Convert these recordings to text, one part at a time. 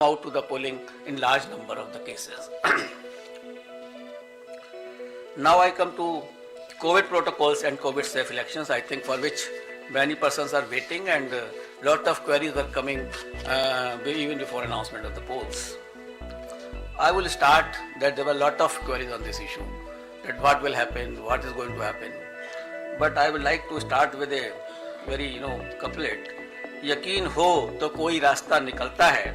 out to the polling in large number of the cases. Now I come to COVID protocols and COVID safe elections, I think for which many persons are waiting and a lot of queries were coming even before announcement of the polls. I will start that there were a lot of queries on this issue, that what will happen, what is going to happen. But I would like to start with a very couplet. यकीन हो तो कोई रास्ता निकलता है,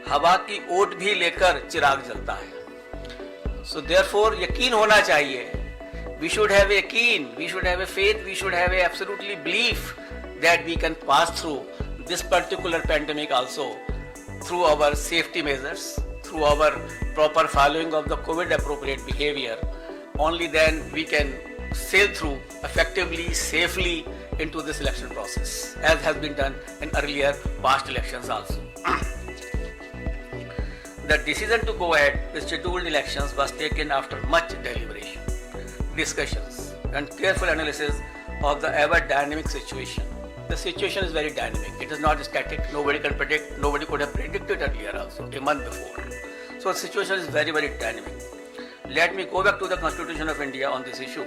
हवा की ओट भी लेकर चिराग जलता है. So therefore यकीन होना चाहिए. We should have a yaqeen, we should have a faith, we should have a absolutely belief that we can pass through this particular pandemic also through our safety measures, through our proper following of the COVID appropriate behavior. Only then we can sail through effectively, safely into this election process, as has been done in earlier past elections also. The decision to go ahead with scheduled elections was taken after much deliberation, discussions, and careful analysis of the ever dynamic situation. The situation is very dynamic. It is not static. Nobody can predict. Nobody could have predicted earlier also, a month before. So the situation is very, very dynamic. Let me go back to the Constitution of India on this issue.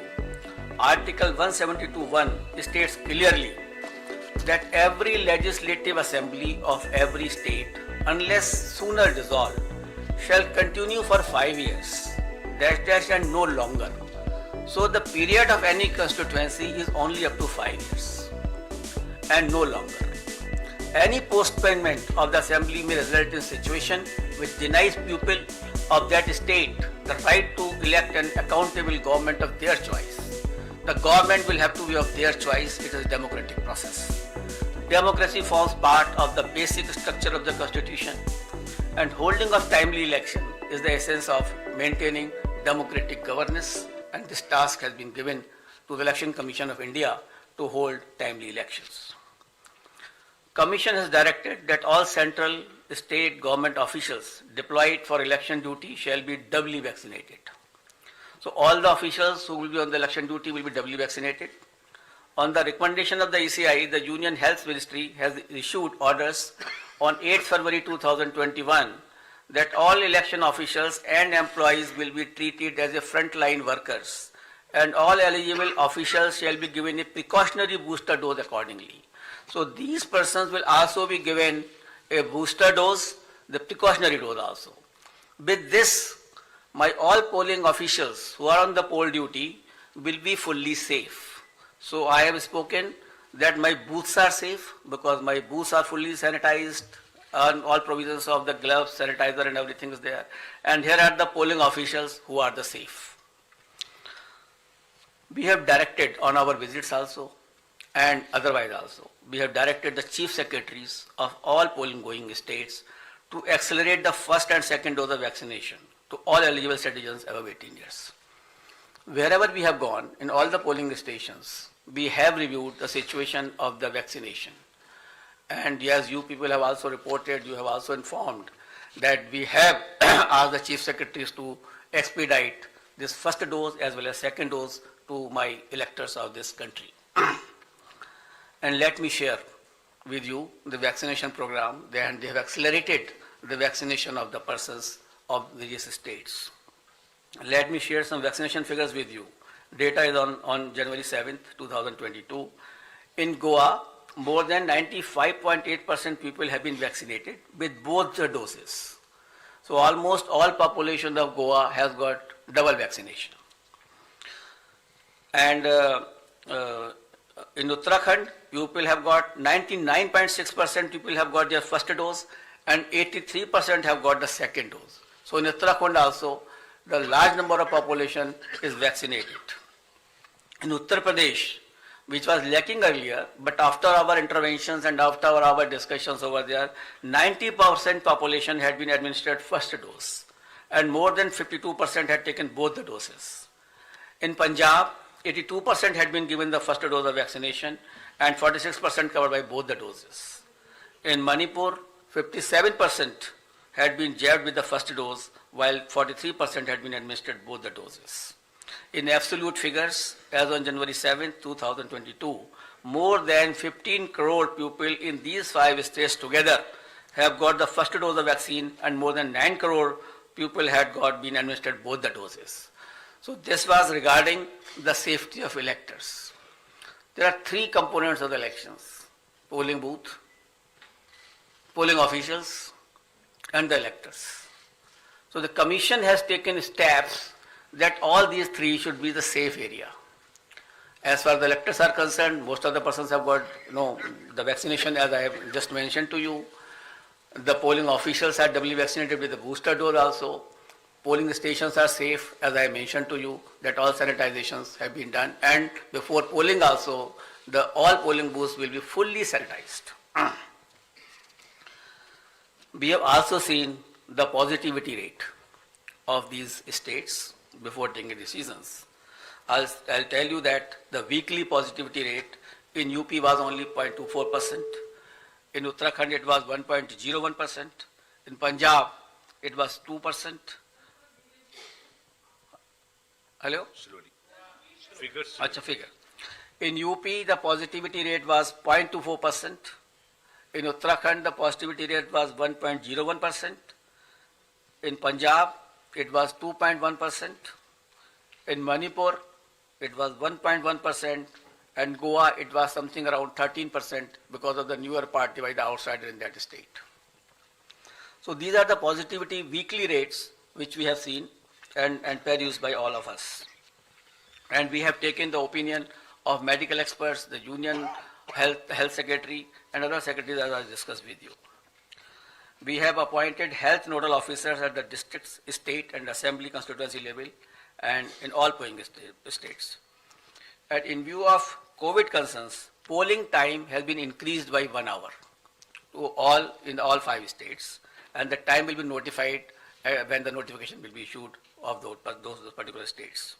Article 172(1) states clearly that every legislative assembly of every state, unless sooner dissolved, shall continue for 5 years, and no longer. So the period of any constituency is only up to 5 years and no longer. Any postponement of the assembly may result in a situation which denies people of that state the right to elect an accountable government of their choice. The government will have to be of their choice. It is a democratic process. Democracy forms part of the basic structure of the Constitution, and holding of timely election is the essence of maintaining democratic governance, and this task has been given to the Election Commission of India to hold timely elections. Commission has directed that all central state government officials deployed for election duty shall be doubly vaccinated. So all the officials who will be on the election duty will be doubly vaccinated. On the recommendation of the ECI, the Union Health Ministry has issued orders on 8 February 2021 that all election officials and employees will be treated as a frontline workers, and all eligible officials shall be given a precautionary booster dose accordingly. So these persons will also be given a booster dose, the precautionary dose also. With this, all polling officials who are on the poll duty will be fully safe. So I have spoken that my booths are safe because my booths are fully sanitized, and all provisions of the gloves, sanitizer and everything is there. And here are the polling officials who are the safe. We have directed on our visits also and otherwise also, we have directed the chief secretaries of all polling going states to accelerate the first and second dose of vaccination to all eligible citizens above 18 years. Wherever we have gone, in all the polling stations, we have reviewed the situation of the vaccination. And yes, you people have also reported, you have also informed that we have asked the chief secretaries to expedite this first dose as well as second dose to my electors of this country. And let me share with you the vaccination program, and they have accelerated the vaccination of the persons of various states. Let me share some vaccination figures with you. Data is on January 7th, 2022. In Goa, more than 95.8% people have been vaccinated with both the doses. So almost all population of Goa has got double vaccination. And in Uttarakhand, people have got 99.6% people have got their first dose and 83% have got the second dose. So in Uttarakhand also, the large number of population is vaccinated. In Uttar Pradesh, which was lacking earlier, but after our interventions and after our discussions over there, 90% population had been administered first dose and more than 52% had taken both the doses. In Punjab, 82% had been given the first dose of vaccination and 46% covered by both the doses. In Manipur, 57% had been jabbed with the first dose while 43% had been administered both the doses. In absolute figures, as on January 7, 2022, more than 15 crore people in these 5 states together have got the first dose of vaccine, and more than 9 crore people had been administered both the doses. So this was regarding the safety of electors. There are three components of the elections: polling booth, polling officials, and the electors. So the Commission has taken steps that all these three should be the safe area. As far as the electors are concerned, most of the persons have got the vaccination, as I have just mentioned to you. The polling officials are doubly vaccinated with the booster dose also. Polling stations are safe, as I mentioned to you, that all sanitizations have been done. And before polling also, all polling booths will be fully sanitized. We have also seen the positivity rate of these states before taking decisions. I'll tell you that the weekly positivity rate in UP was only 0.24%. In Uttarakhand it was 1.01%. In Punjab it was 2%. Hello? Slowly. Figures. Acha figure. In UP the positivity rate was 0.24%. In Uttarakhand the positivity rate was 1.01%. In Punjab it was 2.1%. In Manipur it was 1.1%, and Goa it was something around 13% because of the newer party by the outsider in that state. So these are the positivity weekly rates which we have seen and perused by all of us. And we have taken the opinion of medical experts, the Union Health Secretary and other secretaries, as I discussed with you. We have appointed health nodal officers at the district, state and assembly constituency level and in all polling states. And in view of COVID concerns, polling time has been increased by 1 hour in all 5 states, and the time will be notified when the notification will be issued of those particular states.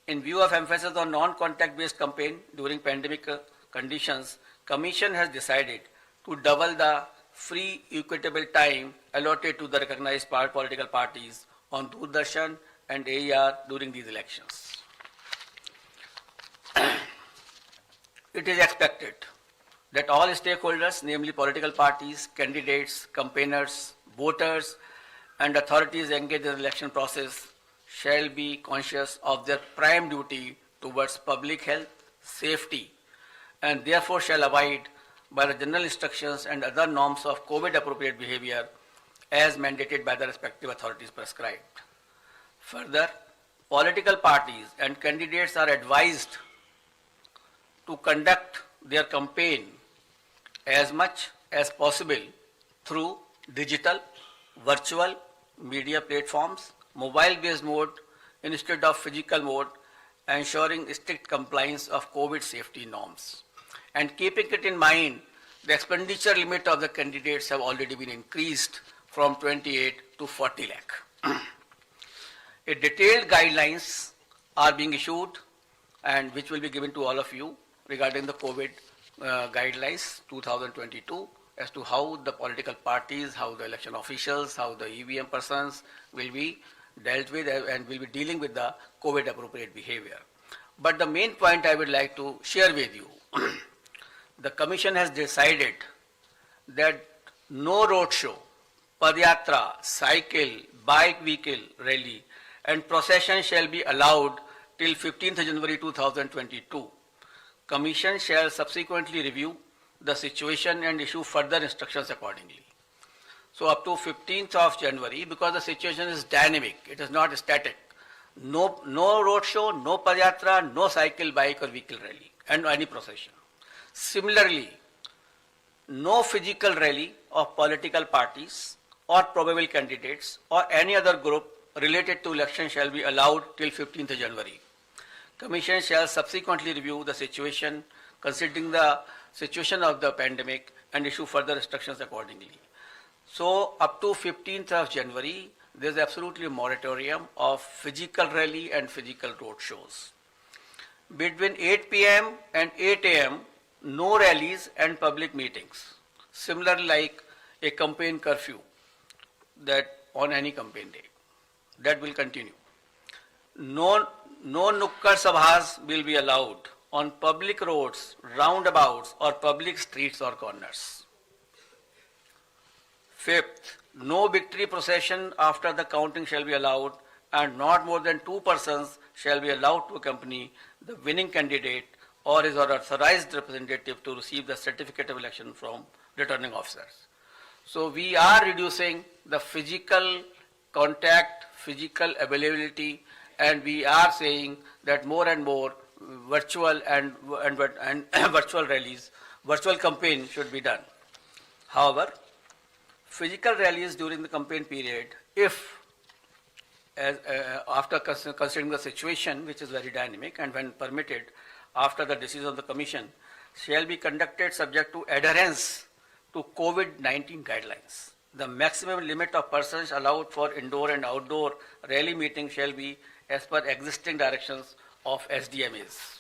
In view of emphasis on non-contact based campaign during pandemic conditions, Commission has decided to double the free equitable time allotted to the recognized political parties on Doordarshan and AER during these elections. It is expected that all stakeholders, namely political parties, candidates, campaigners, voters, and authorities engaged in the election process shall be conscious of their prime duty towards public health, safety, and therefore shall abide by the general instructions and other norms of COVID-appropriate behavior as mandated by the respective authorities prescribed. Further, political parties and candidates are advised to conduct their campaign as much as possible through digital, virtual, media platforms, mobile-based mode instead of physical mode, ensuring strict compliance of COVID safety norms. And keeping it in mind, the expenditure limit of the candidates have already been increased from 28 to 40 lakh. A detailed guidelines are being issued and which will be given to all of you regarding the COVID guidelines 2022 as to how the political parties, how the election officials, how the EVM persons will be dealt with and will be dealing with the COVID appropriate behavior. But the main point I would like to share with you, the Commission has decided that no roadshow, padyatra, cycle, bike vehicle rally and procession shall be allowed till 15th January 2022. Commission shall subsequently review the situation and issue further instructions accordingly. So up to 15th of January, because the situation is dynamic, it is not static. No road show, no padyatra, no cycle, bike or vehicle rally and any procession. Similarly, no physical rally of political parties or probable candidates or any other group related to election shall be allowed till 15th January. Commission shall subsequently review the situation considering the situation of the pandemic and issue further instructions accordingly. So up to 15th of January, there is absolutely a moratorium of physical rally and physical road shows. Between 8 p.m. and 8 a.m., no rallies and public meetings. Similarly, like a campaign curfew that on any campaign day, that will continue. No nukkad sabhas will be allowed on public roads, roundabouts or public streets or corners. Fifth, no victory procession after the counting shall be allowed, and not more than 2 persons shall be allowed to accompany the winning candidate or his or authorized representative to receive the certificate of election from returning officers. So we are reducing the physical contact, physical availability, and we are saying that more and more virtual and virtual rallies, virtual campaign should be done. However, physical rallies during the campaign period, if after considering the situation, which is very dynamic, and when permitted after the decision of the Commission, shall be conducted subject to adherence to COVID-19 guidelines. The maximum limit of persons allowed for indoor and outdoor rally meetings shall be as per existing directions of SDMAs.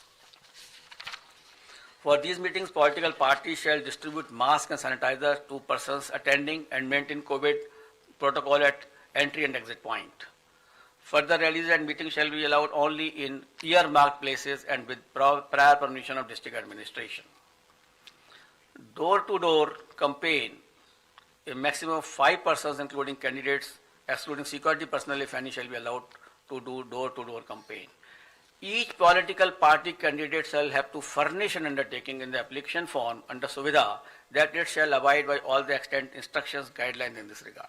For these meetings, political parties shall distribute masks and sanitizer to persons attending and maintain COVID protocol at entry and exit point. Further rallies and meetings shall be allowed only in earmarked places and with prior permission of district administration. Door-to-door campaign, a maximum of 5 persons including candidates, excluding security personnel if any, shall be allowed to do door-to-door campaign. Each political party candidate shall have to furnish an undertaking in the application form under Suvidha that it shall abide by all the extant instructions, guidelines in this regard.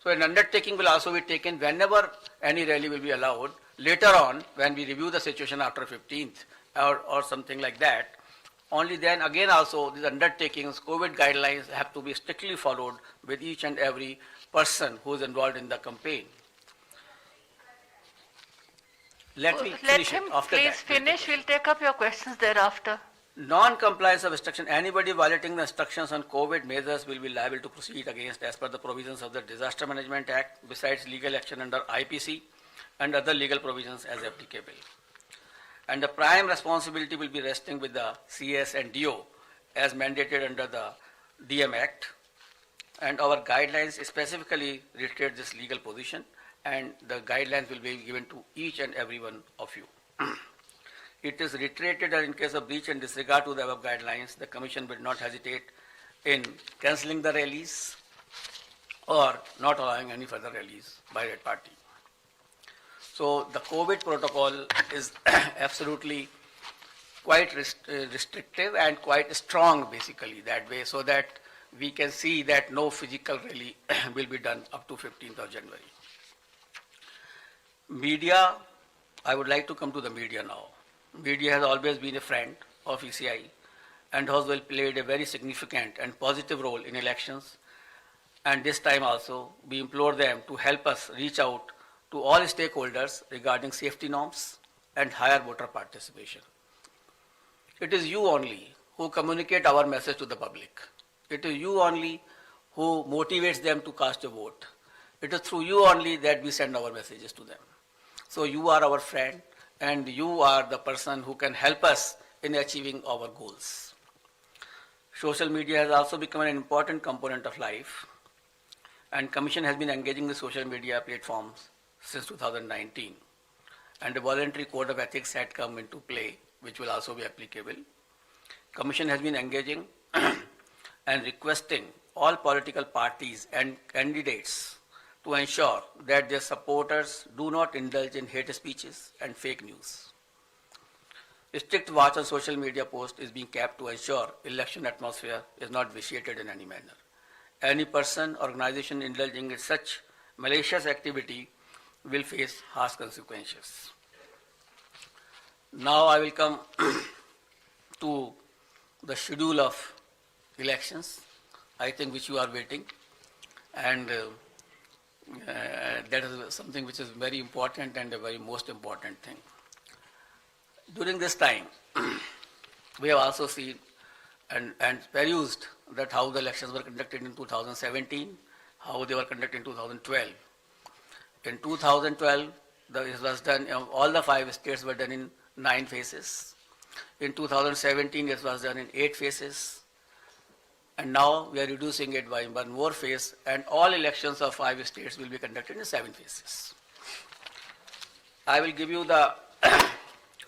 So an undertaking will also be taken whenever any rally will be allowed. Later on, when we review the situation after 15th or something like that, only then again also these undertakings, COVID guidelines have to be strictly followed with each and every person who is involved in the campaign. Let me finish him it. After please that, finish. We'll take up your questions thereafter. Non-compliance of instruction. Anybody violating the instructions on COVID measures will be liable to proceed against as per the provisions of the Disaster Management Act, besides legal action under IPC and other legal provisions as applicable. And the prime responsibility will be resting with the CS and DO as mandated under the DM Act. And our guidelines specifically reiterate this legal position, and the guidelines will be given to each and every one of you. It is reiterated that in case of breach and disregard to the above guidelines, the Commission will not hesitate in cancelling the rallies or not allowing any further rallies by that party. So the COVID protocol is absolutely quite restrictive and quite strong basically that way, so that we can see that no physical rally will be done up to 15th of January. Media, I would like to come to the media now. Media has always been a friend of ECI and has well played a very significant and positive role in elections. And this time also, we implore them to help us reach out to all stakeholders regarding safety norms and higher voter participation. It is you only who communicate our message to the public. It is you only who motivates them to cast a vote. It is through you only that we send our messages to them. So you are our friend, and you are the person who can help us in achieving our goals. Social media has also become an important component of life, and Commission has been engaging the social media platforms since 2019, and a voluntary code of ethics had come into play, which will also be applicable. Commission has been engaging and requesting all political parties and candidates to ensure that their supporters do not indulge in hate speeches and fake news. A strict watch on social media posts is being kept to ensure election atmosphere is not vitiated in any manner. Any person, organization indulging in such malicious activity will face harsh consequences. Now I will come to the schedule of elections, I think which you are waiting, and that is something which is very important and a very most important thing. During this time, we have also seen and perused that how the elections were conducted in 2017, how they were conducted in 2012. In 2012, it was done, all the 5 states were done in 9 phases. In 2017, it was done in 8 phases. And now we are reducing it by 1 more phase, and all elections of 5 states will be conducted in 7 phases. I will give you the,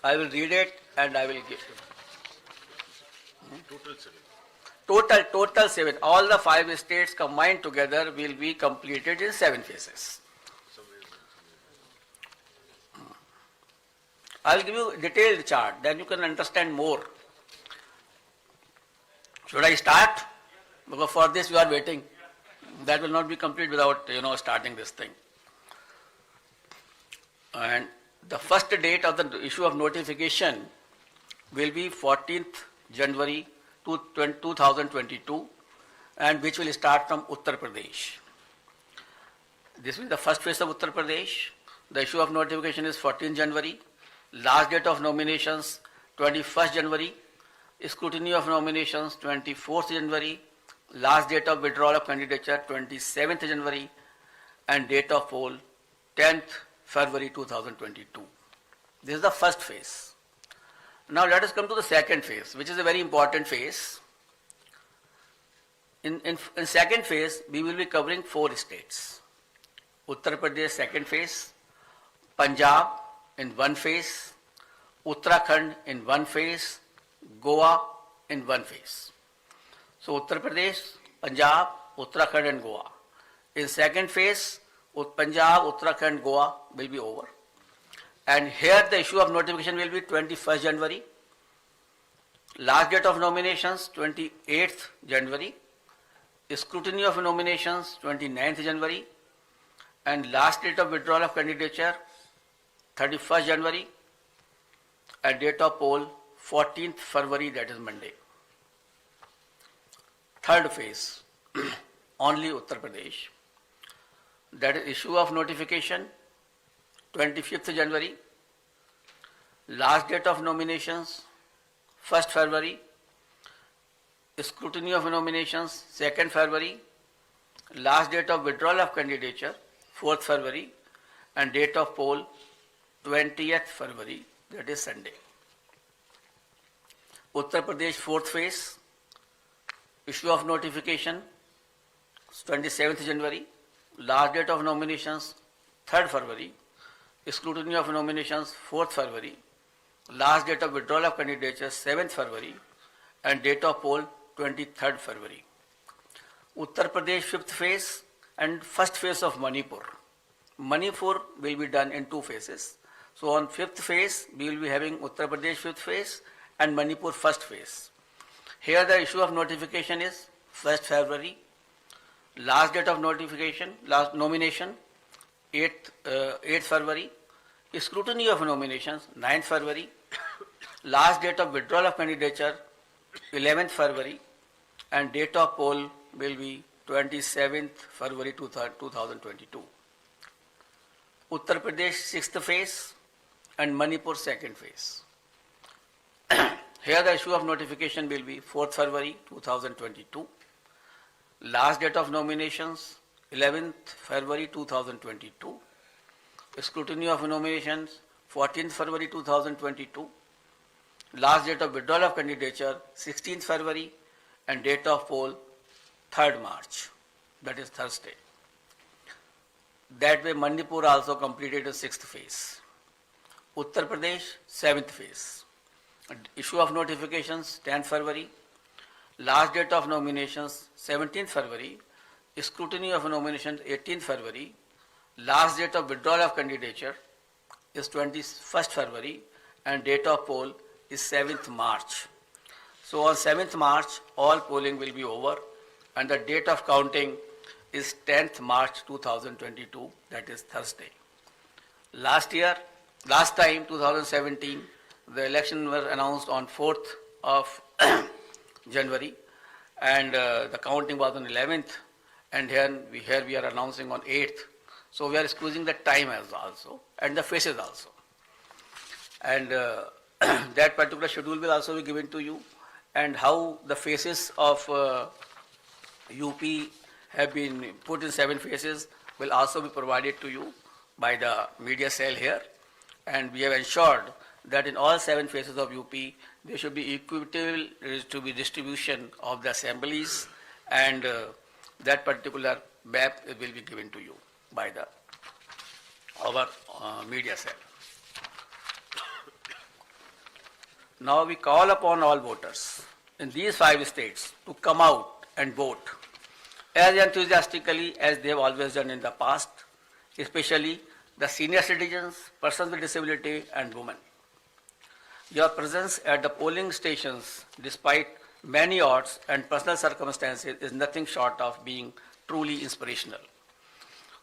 I will read it and I will give you. Total 7. Total 7. All the 5 states combined together will be completed in 7 phases. I'll give you a detailed chart, then you can understand more. Should I start? Because for this you are waiting. That will not be complete without, starting this thing. And the first date of the issue of notification will be 14th January 2022, and which will start from Uttar Pradesh. This will be the first phase of Uttar Pradesh. The issue of notification is 14th January. Last date of nominations 21st January. Scrutiny of nominations 24th January. Last date of withdrawal of candidature 27th January, and date of poll 10th February 2022. This is the first phase. Now let us come to the second phase, which is a very important phase. In second phase, we will be covering 4 states. Uttar Pradesh second phase, Punjab in one phase, Uttarakhand in one phase, Goa in one phase. So Uttar Pradesh, Punjab, Uttarakhand and Goa. In second phase, Punjab, Uttarakhand, Goa will be over. And here the issue of notification will be 21st January. Last date of nominations 28th January. Scrutiny of nominations 29th January. And last date of withdrawal of candidature 31st January. And date of poll 14th February, that is Monday. Third phase, only Uttar Pradesh. That is issue of notification 25th January. Last date of nominations 1st February. Scrutiny of nominations 2nd February. Last date of withdrawal of candidature 4th February. And date of poll 20th February, that is Sunday. Uttar Pradesh fourth phase, issue of notification 27th January. Last date of nominations 3rd February. Scrutiny of nominations 4th February. Last date of withdrawal of candidature 7th February. And date of poll 23rd February. Uttar Pradesh fifth phase and first phase of Manipur. Manipur will be done in 2 phases. So on 5th phase, we will be having Uttar Pradesh 5th phase and Manipur first phase. Here the issue of notification is 1st February. Last date of notification, last nomination 8th February. Scrutiny of nominations 9th February. Last date of withdrawal of candidature 11th February. And date of poll will be 27th February 2022. Uttar Pradesh 6th phase and Manipur 2nd phase. Here the issue of notification will be 4th February 2022. Last date of nominations 11th February 2022. Scrutiny of nominations 14th February 2022. Last date of withdrawal of candidature 16th February and date of poll 3rd March, that is Thursday. That way Manipur also completed the 6th phase. Uttar Pradesh 7th phase. Issue of notifications 10th February. Last date of nominations 17th February. Scrutiny of nominations 18th February. Last date of withdrawal of candidature is 21st February and date of poll is 7th March. So on 7th March all polling will be over and the date of counting is 10th March 2022, that is Thursday. Last time 2017, the election was announced on 4th of January and the counting was on 11th, and here we are announcing on 8th. So we are squeezing the time as also and the phases also. And that particular schedule will also be given to you, and how the phases of UP have been put in 7 phases will also be provided to you by the media cell here. And we have ensured that in all 7 phases of UP, there should be equitable to be distribution of the assemblies, and that particular map will be given to you by our media cell. Now we call upon all voters in these 5 states to come out and vote as enthusiastically as they have always done in the past, especially the senior citizens, persons with disability, and women. Your presence at the polling stations, despite many odds and personal circumstances, is nothing short of being truly inspirational.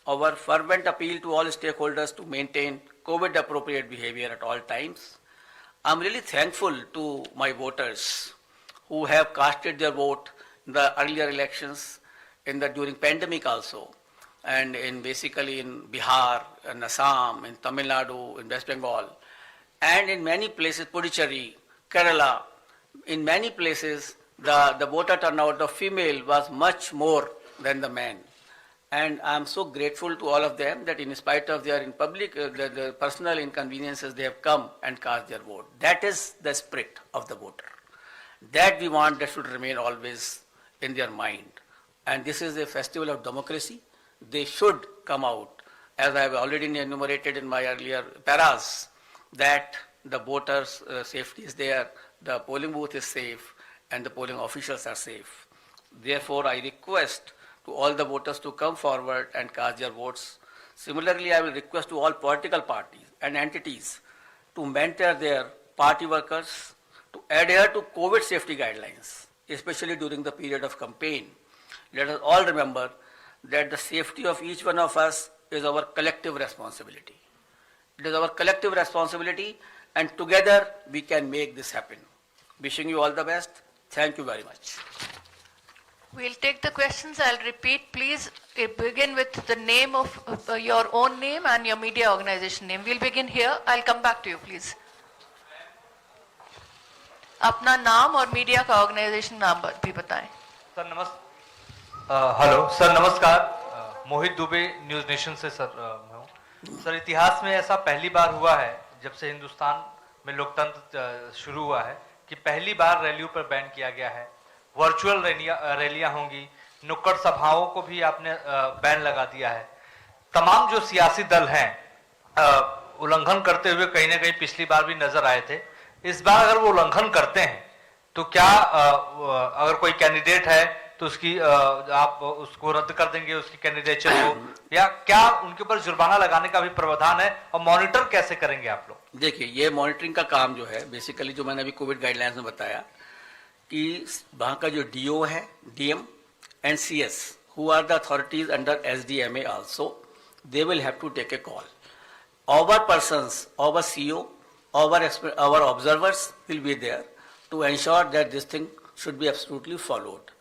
Our fervent appeal to all stakeholders to maintain COVID-appropriate behavior at all times. I'm really thankful to my voters who have casted their vote in the earlier elections, during pandemic also, and basically in Bihar, in Assam, in Tamil Nadu, in West Bengal, and in many places, Puducherry, Kerala, in many places, the voter turnout of female was much more than the men. And I'm so grateful to all of them that in spite of their the personal inconveniences, they have come and cast their vote. That is the spirit of the voter. That we want that should remain always in their mind. And this is a festival of democracy. They should come out, as I have already enumerated in my earlier paras, that the voters' safety is there, the polling booth is safe, and the polling officials are safe. Therefore, I request to all the voters to come forward and cast their votes. Similarly, I will request to all political parties and entities to mentor their party workers to adhere to COVID safety guidelines, especially during the period of campaign. Let us all remember that the safety of each one of us is our collective responsibility. It is our collective responsibility, and together we can make this happen. Wishing you all the best. Thank you very much. We'll take the questions. I'll repeat. Please begin with the name of your own name and your media organization name. We'll begin here. I'll come back to you, please. अपना नाम और media का organisation नाम भी बताएं। Sir hello sir, नमस्कार। मोहित Dubey, news nation से sir मैं हूँ। सर, इतिहास में ऐसा पहली बार हुआ है जब से हिंदुस्तान में लोकतंत्र शुरू हुआ है कि पहली बार रैलियों पर बैन किया गया है। वर्चुअल रैलियां होंगी, नुक्कड़ सभाओं को भी आपने बैन लगा दिया है। तमाम जो सियासी दल हैं उल्लंघन करते हुए कहीं ना कहीं पिछली बार भी नजर आए थे। इस बार अगर वो उल्लंघन करते हैं तो क्या अगर कोई कैंडिडेट है तो उसकी आप उसको रद्द कर देंगे, उसकी कैंडिडेचर को, या क्या उनके ऊपर जुर्माना लगाने का भी प्रावधान है, और मॉनिटर कैसे करेंगे आप लोग? देखिए, ये मॉनिटरिंग का काम जो है बेसिकली, जो मैंने अभी कोविड गाइडलाइंस में बताया कि वहाँ का जो डीओ है, DM and CS, who are the authorities under SDMA also, they will have to take a call. Our persons, our CEO, our observers will be there to ensure that this thing should be absolutely followed.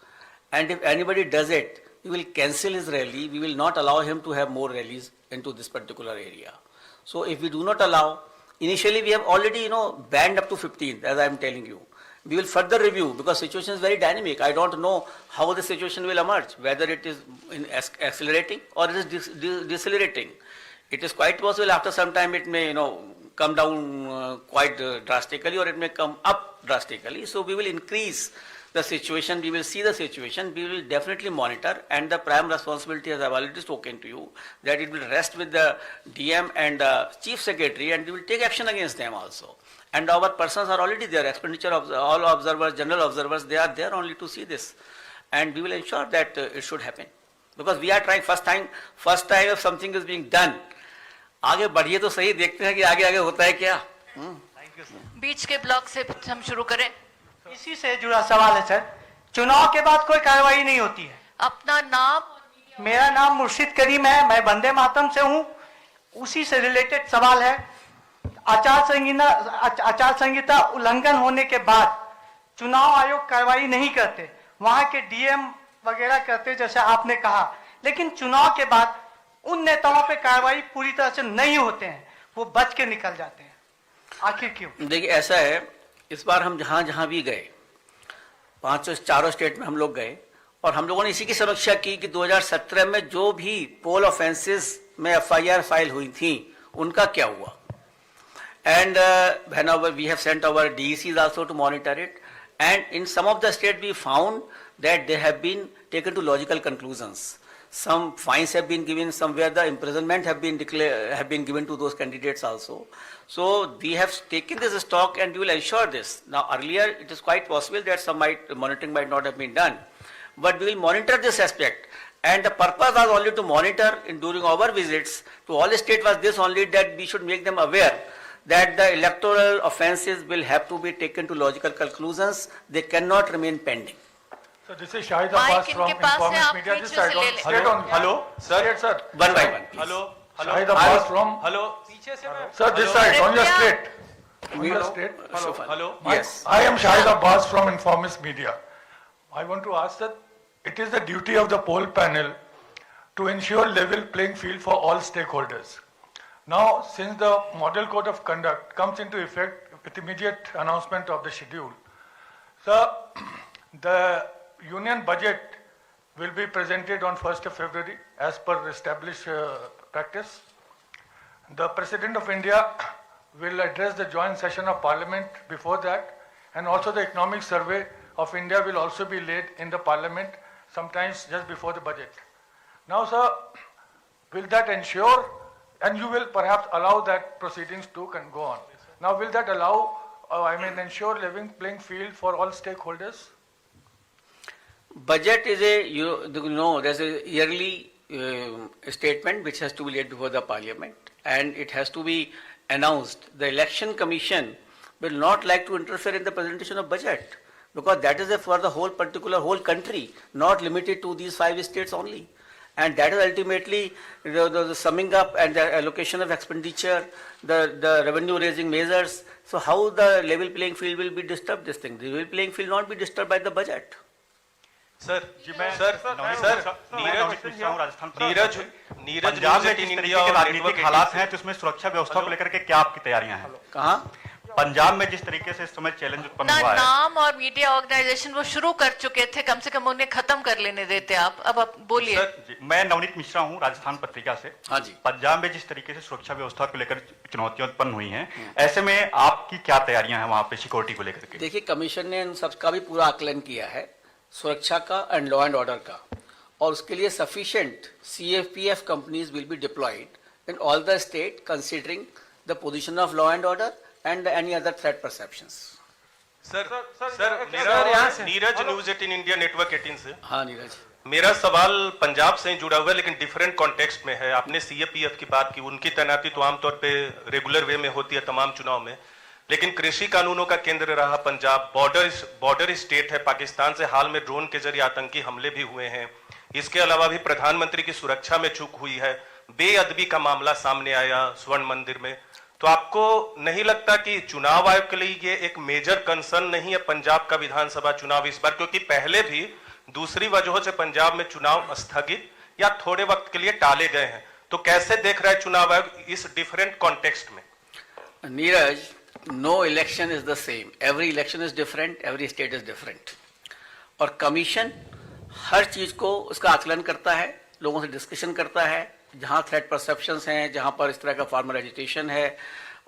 And if anybody does it, we will cancel his rally. We will not allow him to have more rallies into this particular area. So if we do not allow, initially we have already, banned up to 15th, as I am telling you. We will further review because situation is very dynamic. I don't know how the situation will emerge, whether it is accelerating or it is decelerating. It is quite possible after some time it may, come down quite drastically, or it may come up drastically. So we will increase the situation, we will see the situation, we will definitely monitor, and the prime responsibility, as I have already spoken to you, that it will rest with the DM and the Chief Secretary, and we will take action against them also. And our persons are already there, expenditure of all observers, general observers, they are there only to see this. And we will ensure that it should happen. Because we are trying first time if something is being done, आगे बढ़िए तो सही, देखते हैं कि आगे आगे होता है क्या. Thank you sir. बीच के ब्लॉक से हम शुरू करें. इसी से जुड़ा सवाल है सर. चुनाव के बाद कोई कार्रवाई नहीं होती है. अपना नाम. मेरा नाम मुर्शिद करीम है, मैं वंदे मातरम से हूँ. उसी से रिलेटेड सवाल है. आचार संहिता उल्लंघन होने के बाद चुनाव आयोग कार्रवाई नहीं करते, वहां के डीएम वगैरह करते जैसे आपने कहा, लेकिन चुनाव के बाद उन नेताओं पे कार्रवाई पूरी तरह से नहीं होते हैं, वो बच के निकल जाते हैं. आखिर क्यों? देखिए, ऐसा है, इस बार हम जहां भी गए, 4 स्टेट में हम लोग गए, और हम लोगों ने इसी की समीक्षा की कि 2017 में जो भी पोल ऑफेंसेस में FIR फाइल हुई थी उनका क्या हुआ. And whenever we have sent our DECs also to monitor it, and in some of the states we found that they have been taken to logical conclusions. Some fines have been given, somewhere the imprisonment have been given to those candidates also. So we have taken this stock and we will ensure this. Now earlier it is quite possible that some monitoring might not have been done, but we will monitor this aspect. And the purpose was only to monitor during our visits to all states was this only, that we should make them aware that the electoral offences will have to be taken to logical conclusions. They cannot remain pending. So this is Shahid Mic Abbas from इनके पास है, Informist आप Media. Beach This में side से on ले लें। straight on. Hello, sir. Straight, sir. One by one, please. Hello. Shahid Abbas from. Hello. Sir, this side on your Hello. straight. On your straight. Hello. Yes. I am Shahid Abbas from Informist Media. I want to ask that it is the duty of the poll panel to ensure level playing field for all stakeholders. Now, since the Model Code of Conduct comes into effect with immediate announcement of the schedule, so the union budget will be presented on 1st of February as per established practice. The President of India will address the joint session of Parliament before that, and also the economic survey of India will also be laid in the Parliament sometimes just before the budget. Now, sir, will that ensure, and you will perhaps allow that proceedings to can go on. Now, will that allow, ensure level playing field for all stakeholders? Budget is there's a yearly statement which has to be laid before the parliament, and it has to be announced. The election commission will not like to interfere in the presentation of budget, because that is for the whole country, not limited to these 5 states only. And that is ultimately the summing up and the allocation of expenditure, the revenue raising measures. So how the level playing field will be disturbed, this thing? The level playing field will not be disturbed by the budget. Sir Neeraj Punjab में जिस तरीके के राजनीतिक हालात हैं तो इसमें सुरक्षा व्यवस्था को लेकर के क्या आपकी तैयारियां हैं? कहाँ? पंजाब में जिस तरीके से इस समय चैलेंज उत्पन्न अपना हुआ है, नाम और मीडिया ऑर्गेनाइजेशन वो शुरू कर चुके थे, कम से कम उन्हें खत्म कर लेने देते आप। अब आप बोलिए। सर, मैं नवनीत मिश्रा हूं, राजस्थान पत्रिका से। हाँ जी। पंजाब में जिस तरीके से सुरक्षा व्यवस्था को लेकर चुनौतियां उत्पन्न हुई हैं, ऐसे में आपकी क्या तैयारियां हैं वहां पे सिक्योरिटी को लेकर के? देखिए, कमीशन ने इन सबका भी पूरा आकलन किया है, सुरक्षा का एंड लॉ एंड ऑर्डर का, और उसके लिए sufficient CFPF companies will be diploid in all the state considering the position of law and order and any other threat perceptions. Sir मेरा नीरज न्यूज 18 इंडिया नेटवर्क 18 से। हाँ नीरज, मेरा सवाल पंजाब से जुड़ा हुआ है, लेकिन डिफरेंट कॉन्टेक्स्ट में है। आपने CFPF की बात की, उनकी तैनाती तो आमतौर पे रेगुलर वे में होती है तमाम चुनाव में, लेकिन कृषि कानूनों का केंद्र रहा पंजाब, बॉर्डर स्टेट है पाकिस्तान से। हाल में ड्रोन के जरिए आतंकी हमले भी हुए हैं। इसके अलावा भी प्रधानमंत्री की सुरक्षा में चूक हुई है, बेअदबी का मामला सामने आया स्वर्ण मंदिर में। तो आपको नहीं लगता कि चुनाव आयोग के लिए ये एक मेजर कंसर्न नहीं है पंजाब का विधानसभा चुनाव इस बार? क्योंकि पहले भी दूसरी वजहों से पंजाब में चुनाव स्थगित या थोड़े वक्त के लिए टाले गए हैं। तो कैसे देख रहा है चुनाव आयोग इस डिफरेंट कॉन्टेक्स्ट में? Neeraj, no election is the same, every election is different, every state is different, और कमीशन हर चीज को उसका आकलन करता है, लोगों से डिस्कशन करता है। जहाँ थ्रेट परसेप्शंस हैं, जहाँ पर इस तरह का फार्मर एजिटेशन है,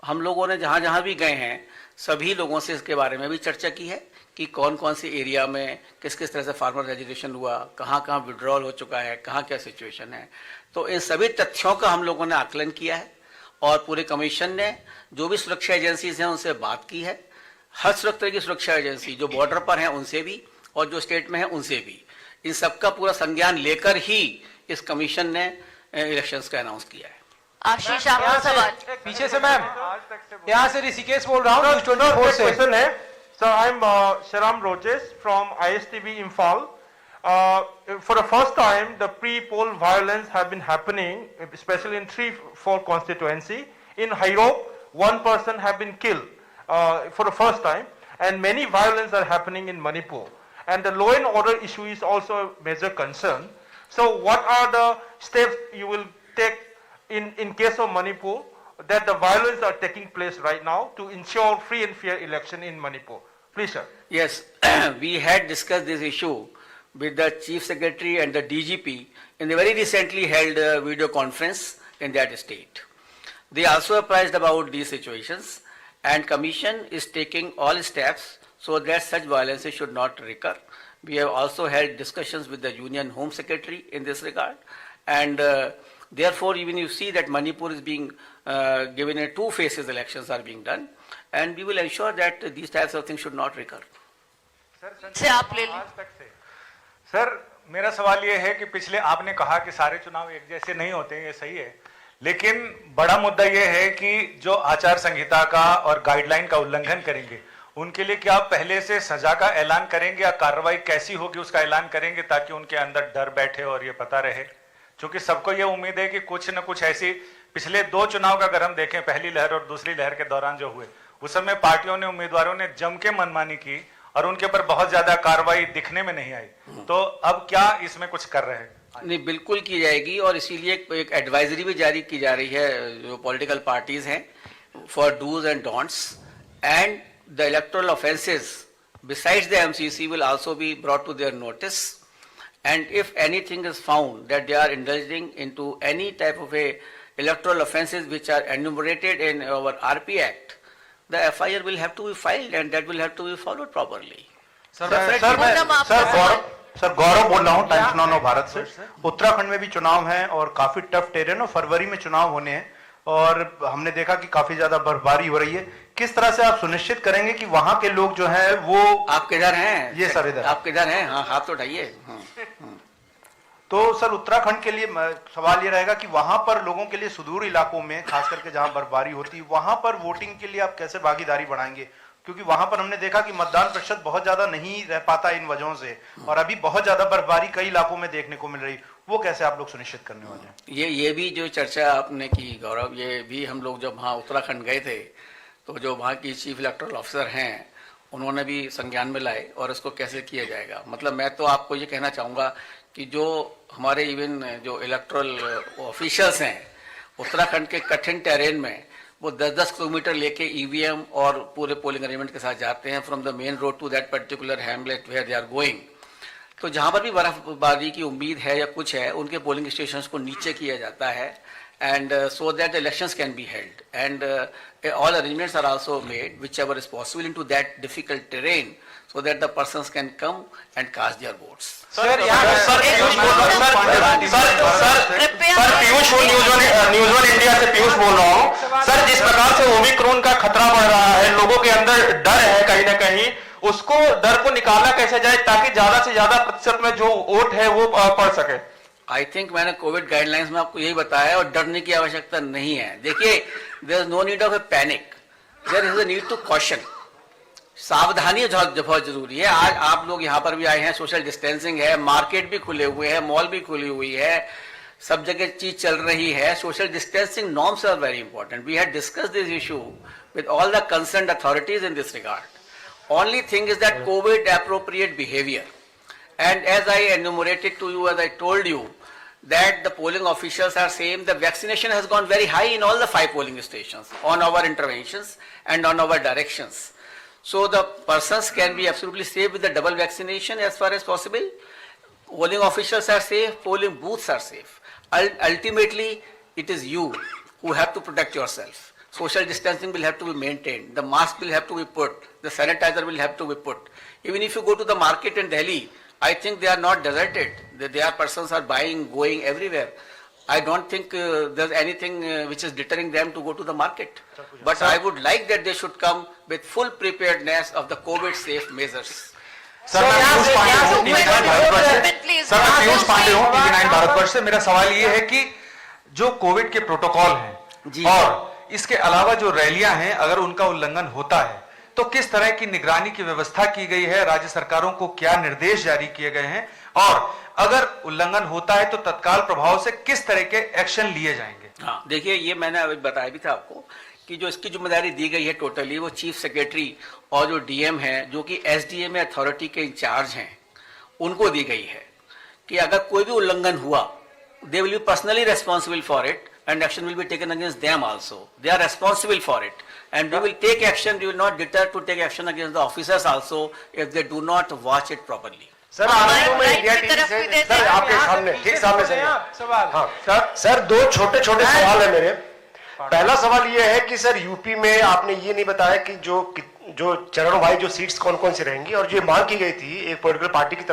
हम लोगों ने जहाँ जहाँ भी गए हैं सभी लोगों से इसके बारे में भी चर्चा की है कि कौन कौन सी एरिया में किस किस तरह से फार्मर एजिटेशन हुआ, कहाँ कहाँ विड्रॉल हो चुका है, कहाँ क्या सिचुएशन है। तो इन सभी तथ्यों का हम लोगों ने आकलन किया है, और पूरे कमीशन ने जो भी सुरक्षा एजेंसीज हैं उनसे बात की है। हर तरह की सुरक्षा एजेंसी जो बॉर्डर पर हैं उनसे भी, और जो स्टेट में है उनसे भी, इन सबका पूरा संज्ञान लेकर ही इस कमीशन ने इलेक्शंस का अनाउंस किया है। आशीष, आपका सवाल। पीछे से मैम, यहाँ से ऋषिकेश बोल रहा हूँ, न्यूज़ 24 से। क्वेश्चन है sir, I am Sharam Rojes from ISTV Imphal. For the first time, the pre-poll violence have been happening, especially in 3-4 constituency. In Hairok, one person have been killed for the first time, and many violence are happening in Manipur. And the law and order issue is also a major concern. So what are the steps you will take in case of Manipur, that the violence are taking place right now, to ensure free and fair election in Manipur? Please, sir. Yes, we had discussed this issue with the Chief Secretary and the DGP in the very recently held video conference in that state. They also apprised about these situations, and Commission is taking all steps so that such violences should not recur. We have also held discussions with the Union Home Secretary in this regard, and therefore even you see that Manipur is being given a 2 phases elections are being done, and we will ensure that these types of things should not recur. से आप ले लें। Sir मेरा सवाल ये है कि पिछले आपने कहा कि सारे चुनाव एक जैसे नहीं होते हैं, ये सही है, लेकिन बड़ा मुद्दा ये है कि जो आचार संहिता का और गाइडलाइन का उल्लंघन करेंगे उनके लिए क्या आप पहले से सजा का ऐलान करेंगे या कार्रवाई कैसी होगी उसका ऐलान करेंगे ताकि उनके अंदर डर बैठे और ये पता रहे? क्योंकि सबको ये उम्मीद है कि कुछ न कुछ ऐसी पिछले 2 चुनाव का अगर हम देखें, पहली लहर और दूसरी लहर के दौरान जो हुए, उस समय पार्टियों ने, उम्मीदवारों ने जम के मनमानी की और उनके ऊपर बहुत ज्यादा कार्रवाई दिखने में नहीं आई। तो अब क्या इसमें कुछ कर रहे हैं? नहीं, बिल्कुल की जाएगी, और इसीलिए एक एडवाइजरी भी जारी की जा रही है जो पॉलिटिकल पार्टीज हैं for dos and don'ts, and the electoral offences besides the MCC will also be brought to their notice, and if anything is found that they are indulging into any type of a electoral offences which are enumerated in our RP Act, the FIR will have to be filed and that will have to be followed properly. Sir Gaurav बोल रहा हूँ times now नौ भारत से। उत्तराखंड में भी चुनाव हैं और काफी टफ टेरेन और फरवरी में चुनाव होने हैं और हमने देखा कि काफी ज्यादा बर्फबारी हो रही है। किस तरह से आप सुनिश्चित करेंगे कि वहां के लोग जो हैं वो, आप किधर हैं? ये सर इधर, आप किधर हैं? हाँ, हाथ तो उठाइए। तो सर उत्तराखंड के लिए सवाल ये रहेगा कि वहां पर लोगों के लिए सुदूर इलाकों में खास करके जहां बर्फबारी होती है वहां पर वोटिंग के लिए आप कैसे भागीदारी बढ़ाएंगे? क्योंकि वहां पर हमने देखा कि मतदान प्रतिशत बहुत ज्यादा नहीं रह पाता इन वजहों से, और अभी बहुत ज्यादा बर्फबारी कई इलाकों में देखने को मिल रही, वो कैसे आप लोग सुनिश्चित करने वाले हैं? ये भी जो चर्चा आपने की गौरव, ये भी हम लोग जब वहाँ उत्तराखंड गए थे तो जो वहाँ की चीफ इलेक्टोरल ऑफिसर हैं उन्होंने भी संज्ञान में लाए और इसको कैसे किया जाएगा। मतलब मैं तो आपको ये कहना चाहूँगा कि जो हमारे इवन जो इलेक्टोरल ऑफिशियल्स हैं उत्तराखंड के कठिन टेरेन में, वो 10-10 किलोमीटर लेके EVM और पूरे पोलिंग अरेंजमेंट के साथ जाते हैं from the main road to that particular hamlet where they are going. तो जहाँ पर भी बर्फबारी की उम्मीद है या कुछ है, उनके पोलिंग स्टेशंस को नीचे किया जाता है, and so that the elections can be held, and all arrangements are also made whichever is possible into that difficult terrain so that the persons can come and cast their votes. Sir Piyush news one India से पीयूष बोल रहा हूँ। Sir जिस प्रकार से Omicron का खतरा बढ़ रहा है, लोगों के अंदर डर है कहीं ना कहीं, उसको डर को निकाला कैसे जाए ताकि ज्यादा से ज्यादा प्रतिशत में जो वोट है वो पड़ सके? आई थिंक मैंने कोविड गाइडलाइंस में आपको यही बताया और डरने की आवश्यकता नहीं है। देखिए, there is no need of a panic, there is a need to caution. सावधानी बहुत जरूरी है। आज आप लोग यहाँ पर भी आए हैं, सोशल डिस्टेंसिंग है, मार्केट भी खुले हुए हैं, मॉल भी खुली हुई है, सब जगह चीज चल रही है। Social distancing norms are very important. We had discussed this issue with all the concerned authorities in this regard. Only thing is that COVID appropriate behavior, and as I enumerated to you, as I told you, that the polling officials are saying the vaccination has gone very high in all the 5 polling stations on our interventions and on our directions. So the persons can be absolutely safe with the double vaccination as far as possible. Polling officials are safe, polling booths are safe. Ultimately, it is you who have to protect yourself. Social distancing will have to be maintained. The mask will have to be put. The sanitizer will have to be put. Even if you go to the market in Delhi, I think they are not deserted. Their persons are buying, going everywhere. I don't think there's anything which is deterring them to go to the market. But I would like that they should come with full preparedness of the COVID safe measures. Sir मैं पीयूष पांडे हूँ TV9 Bharatvarsh से। मेरा सवाल ये है कि जो Covid के प्रोटोकॉल हैं और इसके अलावा जो रैलियां हैं, अगर उनका उल्लंघन होता है तो किस तरह की निगरानी की व्यवस्था की गई है? राज्य सरकारों को क्या निर्देश जारी किए गए हैं? और अगर उल्लंघन होता है तो तत्काल प्रभाव से किस तरह के एक्शन लिए जाएंगे? हाँ, देखिए, ये मैंने अभी बताया भी था आपको कि जो इसकी जिम्मेदारी दी गई है टोटली, वो चीफ सेक्रेटरी और जो DM है, जो कि SDM अथॉरिटी के इंचार्ज हैं, उनको दी गई है कि अगर कोई भी उल्लंघन हुआ, they will be personally responsible for it and action will be taken against them also. They are responsible for it, and we will take action. We will not deter to take action against the officers also if they do not watch it properly. Sir sir आपके सामने, ठीक सामने से सवाल। हाँ sir 2 छोटे सवाल है मेरे। पहला सवाल ये है कि सर यूपी में आपने ये नहीं बताया कि जो चरणों वाइज जो सीट्स कौन कौन सी रहेंगी, और जो मांग की गई थी एक पॉलिटिकल पार्टी की तरफ